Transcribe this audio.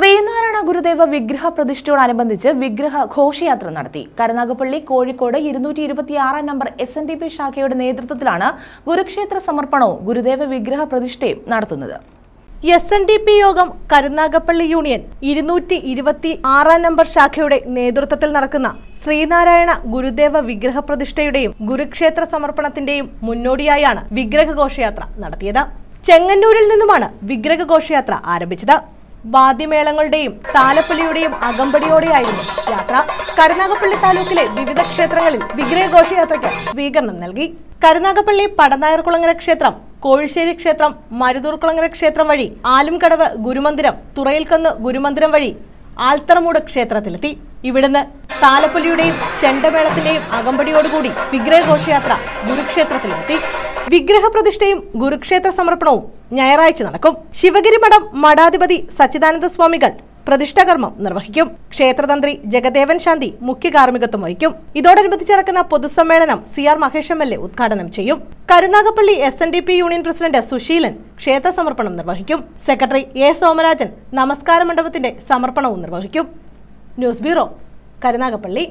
ശ്രീനാരായണ ഗുരുദേവ വിഗ്രഹ പ്രതിഷ്ഠയോടനുബന്ധിച്ച് വിഗ്രഹ ഘോഷയാത്ര നടത്തി. കരുനാഗപ്പള്ളി കോഴിക്കോട് 226 നമ്പർ SNDP ശാഖയുടെ നേതൃത്വത്തിലാണ് ഗുരുക്ഷേത്ര സമർപ്പണവും ഗുരുദേവ വിഗ്രഹ പ്രതിഷ്ഠയും നടത്തുന്നത്. SNDP യോഗം കരുനാഗപ്പള്ളി യൂണിയൻ 226 നമ്പർ ശാഖയുടെ നേതൃത്വത്തിൽ നടക്കുന്ന ശ്രീനാരായണ ഗുരുദേവ വിഗ്രഹ പ്രതിഷ്ഠയുടെയും ഗുരുക്ഷേത്ര സമർപ്പണത്തിന്റെയും മുന്നോടിയായാണ് വിഗ്രഹ ഘോഷയാത്ര നടത്തിയത്. ചെങ്ങന്നൂരിൽ നിന്നുമാണ് വിഗ്രഹ ഘോഷയാത്ര ആരംഭിച്ചത്. വാദ്യമേളങ്ങളുടെയും താലപ്പൊലിയുടെയും അകമ്പടിയോടെയായിരുന്നു യാത്ര. കരുനാഗപ്പള്ളി താലൂക്കിലെ വിവിധ ക്ഷേത്രങ്ങളിൽ വിഗ്രഹ ഘോഷയാത്രയ്ക്ക് സ്വീകരണം നൽകി. കരുനാഗപ്പള്ളി പടനായർകുളങ്ങര ക്ഷേത്രം, കോഴിശ്ശേരി ക്ഷേത്രം, മരുതൂർകുളങ്ങര ക്ഷേത്രം വഴി ആലുംകടവ് ഗുരുമന്ദിരം, തുറയിൽക്കന്ന് ഗുരുമന്ദിരം വഴി ആൽത്തറമൂട് ക്ഷേത്രത്തിലെത്തി. ഇവിടുന്ന് താലപ്പൊലിയുടെയും ചെണ്ടമേളത്തിന്റെയും അകമ്പടിയോടുകൂടി വിഗ്രഹ ഘോഷയാത്ര ഗുരുക്ഷേത്രത്തിലെത്തി. വിഗ്രഹ പ്രതിഷ്ഠയും ഗുരുക്ഷേത്ര സമർപ്പണവും ഞായറാഴ്ച നടക്കും. ശിവഗിരി മഠം മഠാധിപതി സച്ചിദാനന്ദ സ്വാമികൾ പ്രതിഷ്ഠാകർമ്മം നിർവഹിക്കും. ക്ഷേത്രതന്ത്രി ജഗദേവൻ ശാന്തി മുഖ്യ കാർമ്മികത്വം വഹിക്കും. ഇതോടനുബന്ധിച്ച് നടക്കുന്ന പൊതുസമ്മേളനം CR മഹേഷ് MLA ഉദ്ഘാടനം ചെയ്യും. Karunagappally SNDP union president Suseelan ക്ഷേത്ര സമർപ്പണം നിർവഹിക്കും. സെക്രട്ടറി A സോമരാജൻ നമസ്കാര മണ്ഡപത്തിന്റെ സമർപ്പണവും നിർവഹിക്കും. News bureau, Karunagappally.